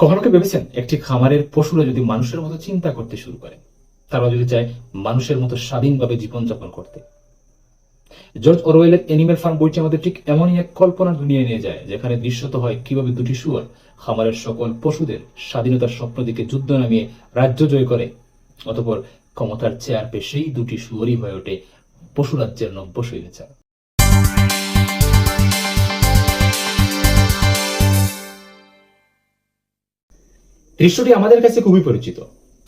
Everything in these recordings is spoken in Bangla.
কখনো কি ভেবেছেন একটি খামারের পশুরা যদি মানুষের মতো চিন্তা করতে শুরু করে, তারা যদি চায় মানুষের মতো স্বাধীনভাবে জীবনযাপন করতে? জর্জ অরওয়েলের অ্যানিমেল ফার্ম বইটি আমাদের ঠিক এমনই এক কল্পনার দুনিয়ায় নিয়ে যায়, যেখানে দৃশ্যত হয় কিভাবে দুটি শুয়োর খামারের সকল পশুদের স্বাধীনতার স্বপ্ন দিকে যুদ্ধ নামিয়ে রাজ্য জয় করে, অতঃপর ক্ষমতার চেয়ার পেয়ে সেই দুটি শুয়োরই হয়ে ওঠে পশুরাজ্যের নব্য স্বৈরাচার। দৃশ্যটি আমাদের কাছে খুবই পরিচিত।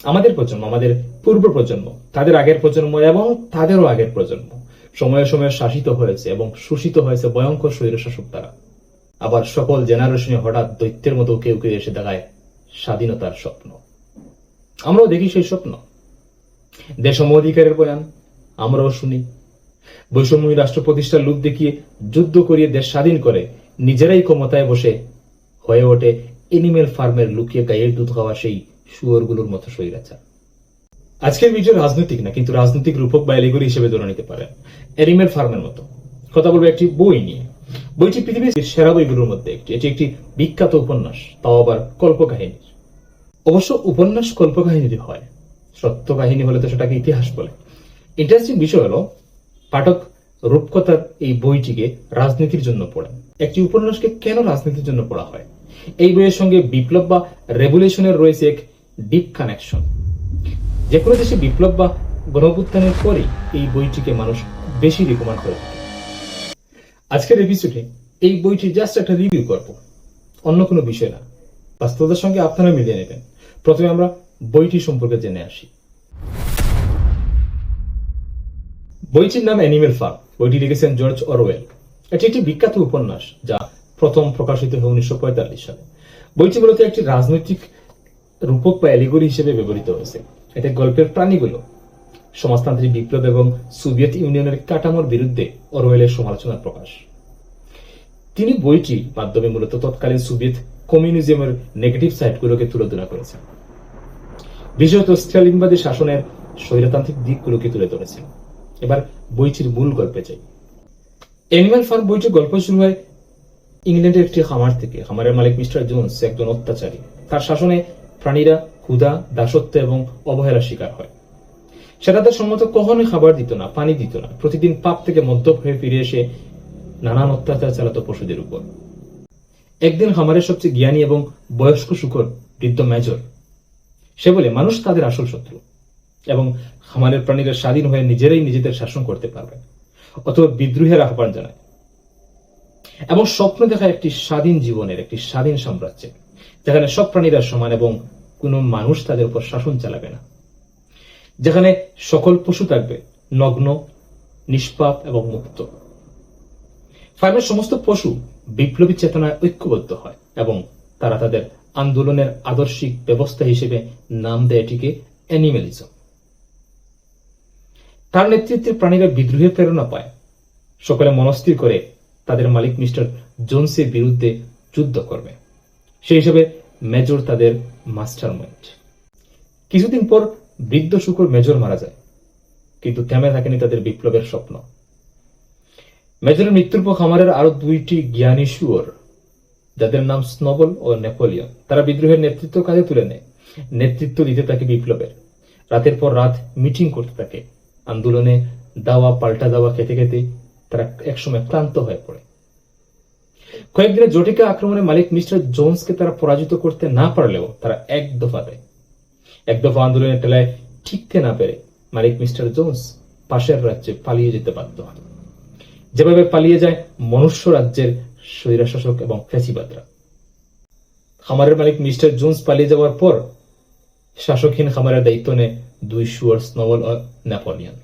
আমাদের প্রজন্ম, আমাদের পূর্ব প্রজন্ম, তাদের আগের প্রজন্ম এবং তাদেরও আগের প্রজন্ম সময়ে সময়ে শাসিত হয়েছে এবং শোষিত হয়েছে ভয়ঙ্কর স্বৈরশাসক দ্বারা। আবার সকল জেনারেশনে হঠাৎ দৈত্যের মতো কেউ কেউ এসে দেখায় স্বাধীনতার স্বপ্ন। আমরাও দেখি সেই স্বপ্ন, দেশম অধিকারের বয়ান আমরাও শুনি। বৈষম্যহীন রাষ্ট্র প্রতিষ্ঠার লোভ দেখিয়ে যুদ্ধ করিয়ে দেশ স্বাধীন করে নিজেরাই ক্ষমতায় বসে হয়ে ওঠে এনিমেল ফার্মের লুকিয়ে গায়ের দুধ খাওয়া সেই শুয়োরগুলোর মতো স্বৈরাচার। আজকের ভিডিও রাজনৈতিক না, কিন্তু রাজনৈতিক রূপক বা এলিগরি হিসেবে ধরে নিতে পারেন। এনিমেল ফার্মের মতো কথা বলবো একটি বই নিয়ে। বইটি পৃথিবীর সেরা বইগুলোর মধ্যে একটি। এটি একটি বিখ্যাত উপন্যাস, তাও আবার কল্পকাহিনীর। অবশ্য উপন্যাস কল্পকাহিনীর হয়, সত্য কাহিনী হলে তো সেটাকে ইতিহাস বলে। ইন্টারেস্টিং বিষয় হলো, পাঠক রূপকথার এই বইটিকে রাজনীতির জন্য পড়েন। একটি উপন্যাসকে কেন রাজনীতির জন্য পড়া হয়? এই বইয়ের সঙ্গে বিপ্লব বা রেভলিউশনের রয়েছে এক ডিপ কানেকশন। যে কোনো দেশে বিপ্লব বা গণঅভ্যুত্থানের পরেই এই বইটিকে মানুষ বেশি রিকমেন্ড করে থাকে। আজকের এপিসোডে এই বইটি জাস্ট একটা রিভিউ করব, অন্য কোনো বিষয় না, বাস্তবতার সঙ্গে আপনারা মিলিয়ে নেবেন। প্রথমে আমরা বইটি সম্পর্কে জেনে আসি। বইটির নাম অ্যানিমেল ফার্ম। বইটি লিখেছেন জর্জ অরওয়েল। এটি একটি বিখ্যাত উপন্যাস যা প্রথম প্রকাশিত হয় 1945 সালে। বইটি মূলত একটি রাজনৈতিক রূপক বা এলিগরি হিসেবে ব্যবহৃত হয়েছে। এতে গল্পের প্রাণীগুলো সমাজতান্ত্রিক বিপ্লব এবং সোভিয়েত ইউনিয়নের কাঠামোর বিরুদ্ধে অরওয়েলের সমালোচনার প্রকাশ। তিনি বইটির মাধ্যমে মূলত তৎকালীন সোভিয়েত কমিউনিজমের নেগেটিভ সাইডগুলোকে তুলে ধরা করেছেন, বিশেষত স্টালিনবাদী শাসনের স্বৈরতান্ত্রিক দিকগুলোকে তুলে ধরেছেন। এবার বইটির মূল গল্পে যাই। অ্যানিমেল ফার্ম বইটির গল্প শুরু হয় ইংল্যান্ডের একটি খামার থেকে। খামারের মালিক মিস্টার জোন্স একজন অত্যাচারী। তার শাসনে প্রাণীরা ক্ষুধা, দাসত্ব এবং অবহেলার শিকার হয়। সে তাদের সম্মত কখনোই খাবার দিত না, পানি দিত না। প্রতিদিন পাপ থেকে মদ্যপ হয়ে ফিরে এসে নানান অত্যাচার চালাতো পশুদের উপর। একদিন খামারের সবচেয়ে জ্ঞানী এবং বয়স্ক শুকর বৃদ্ধ মেজর, সে বলে মানুষ তাদের আসল শত্রু এবং খামারের প্রাণীরা স্বাধীন হয়ে নিজেরাই নিজেদের শাসন করতে পারবে। অথবা বিদ্রোহের আহ্বান জানায় এবং স্বপ্ন দেখায় একটি স্বাধীন জীবনের, একটি স্বাধীন সাম্রাজ্যের, যেখানে সব প্রাণীরা সমান এবং কোনো মানুষ তাদের উপর শাসন চালাবে না, যেখানে সকল পশু থাকবে নগ্ন, নিষ্পাপ এবং মুক্ত। ফার্মের সমস্ত পশু বিপ্লবী চেতনায় ঐক্যবদ্ধ হয় এবং তারা তাদের আন্দোলনের আদর্শিক ব্যবস্থা হিসেবে নাম দেয় এটিকে অ্যানিমেলিজম। তার নেতৃত্বে প্রাণীরা বিদ্রোহের প্রেরণা পায়। সকলে মনস্থির করে তাদের মালিক মিস্টার জোনসের বিরুদ্ধে যুদ্ধ করবে। সেই হিসেবে মেজর তাদের মাস্টার মাইন্ড। কিছুদিন পর বৃদ্ধ শুকর মেজর মারা যায়, কিন্তু থেমে থাকেনি তাদের বিপ্লবের স্বপ্ন। মেজরের মৃত্যুর পর খামারের আরো দুইটি জ্ঞানী শুয়োর, যাদের নাম স্নোবল ও নেপোলিয়ন, তারা বিদ্রোহের নেতৃত্ব কাজে তুলে নেয়। নেতৃত্ব দিতে থাকে বিপ্লবের। রাতের পর রাত মিটিং করতে থাকে। আন্দোলনে দাওয়া পাল্টা দাওয়া খেতে খেতে তারা একসময় ক্লান্ত হয়ে পড়ে। কয়েকদিনের জটিকা আক্রমণে মালিক মিস্টার জোন্সকে তারা পরাজিত করতে না পারলেও তারা এক দফা আন্দোলনের টেলায় ঠিকতে না পেরে মালিক মিস্টার জোন্স পাশের রাজ্যে পালিয়ে যেতে বাধ্য হয়, যেভাবে পালিয়ে যায় মনুষ্য রাজ্যের স্বৈরশাসক এবং ফ্যাসিবাদরা। খামারের মালিক মিস্টার জোন্স পালিয়ে যাওয়ার পর শাসকহীন খামারের দায়িত্ব নেয় দুই শুয়োর, স্নোবল ও নেপোলিয়ন।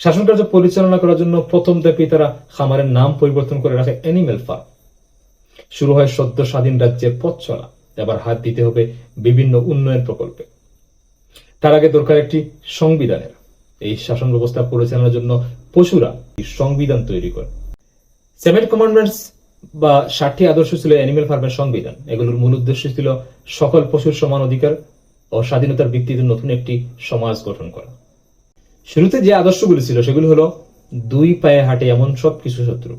শাসন কার্য পরিচালনা করার জন্য প্রথম ধাপে তারা খামারের নাম পরিবর্তন করে রাখে অ্যানিমেল ফার্ম। শুরু হয় সদ্য স্বাধীন রাজ্যের পথ চলা। এবার হাত দিতে হবে বিভিন্ন উন্নয়ন প্রকল্পে। তার আগে দরকার একটি সংবিধানের। এই শাসন ব্যবস্থা পরিচালনার জন্য পশুরা সংবিধান তৈরি করে। 7 কমান্ডমেন্টস বা 60টি আদর্শ ছিল অ্যানিমেল ফার্মের সংবিধান। এগুলোর মূল উদ্দেশ্য ছিল সকল পশুর সমান অধিকার ও স্বাধীনতার ভিত্তিতে নতুন একটি সমাজ গঠন করা। শুরুতে যে আদর্শগুলি ছিল সেগুলি হলো 2 পায়ে হাঁটে এমন সবকিছু শত্রু,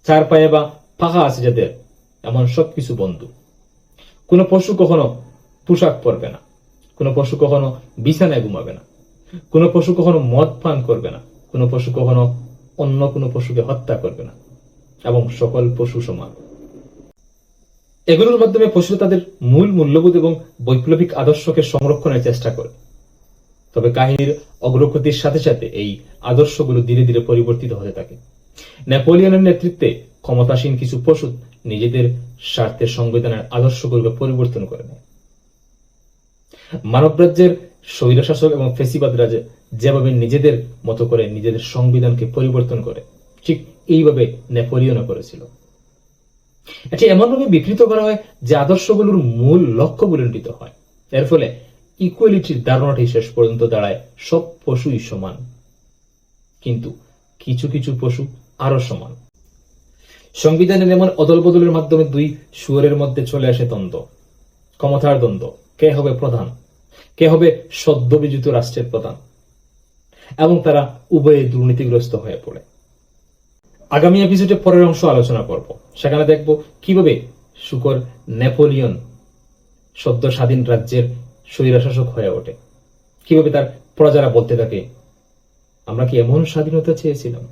4 পায়ে বা পাখা আছে যাদের এমন সবকিছু বন্ধু, কোনো পশু কখনো পোশাক পরবে না, কোনো পশু কখনো বিছানায় ঘুমাবে না, কোনো পশু কখনো মদ পান করবে না, কোনো পশু কখনো অন্য কোনো পশুকে হত্যা করবে না, এবং সকল পশু সমান। এগুলোর মাধ্যমে পশুরা তাদের মূল মূল্যবোধ এবং বৈপ্লবিক আদর্শকে সংরক্ষণের চেষ্টা করে। তবে কাহিনীর অগ্রগতির সাথে সাথে এই আদর্শগুলো ধীরে ধীরে পরিবর্তিত হতে থাকে। নেপোলিয়নের নেতৃত্বে ক্ষমতাসীন কিছু পশু নিজেদের স্বার্থে সংবিধানের আদর্শগুলোকে পরিবর্তন করে নেয়। মানবরাজ্যের স্বৈরশাসক এবং ফেসিবাদরা যেভাবে নিজেদের মতো করে নিজেদের সংবিধানকে পরিবর্তন করে, ঠিক এইভাবে নেপোলিয়নও করেছিল। এটি এমনভাবে বিকৃত করা হয় যে আদর্শগুলোর মূল লক্ষ্য বুলণ্ডিত হয়। এর ফলে ইকুয়ালিটির ধারণাটি শেষ পর্যন্ত দাঁড়ায় সব পশুই সমান, কিন্তু কিছু কিছু পশু আরো সমান। সংবিধানের এমন অদল বদলের মাধ্যমে দুই সুরের মধ্যে চলে আসে দ্বন্দ্ব, ক্ষমতার দ্বন্দ্ব। কে হবে প্রধান, কে হবে সদ্য বিজিত রাষ্ট্রের প্রধান, এবং তারা উভয়ে দুর্নীতিগ্রস্ত হয়ে পড়ে। আগামী এপিসোডে পরের অংশ আলোচনা করব। সেখানে দেখব কিভাবে শুকর নেপোলিয়ন সদ্য স্বাধীন রাজ্যের স্বৈরশাসক হয়ে ওঠে, কিভাবে তার প্রজারা বলতে থাকে, আমরা কি এমন স্বাধীনতা চেয়েছিলাম।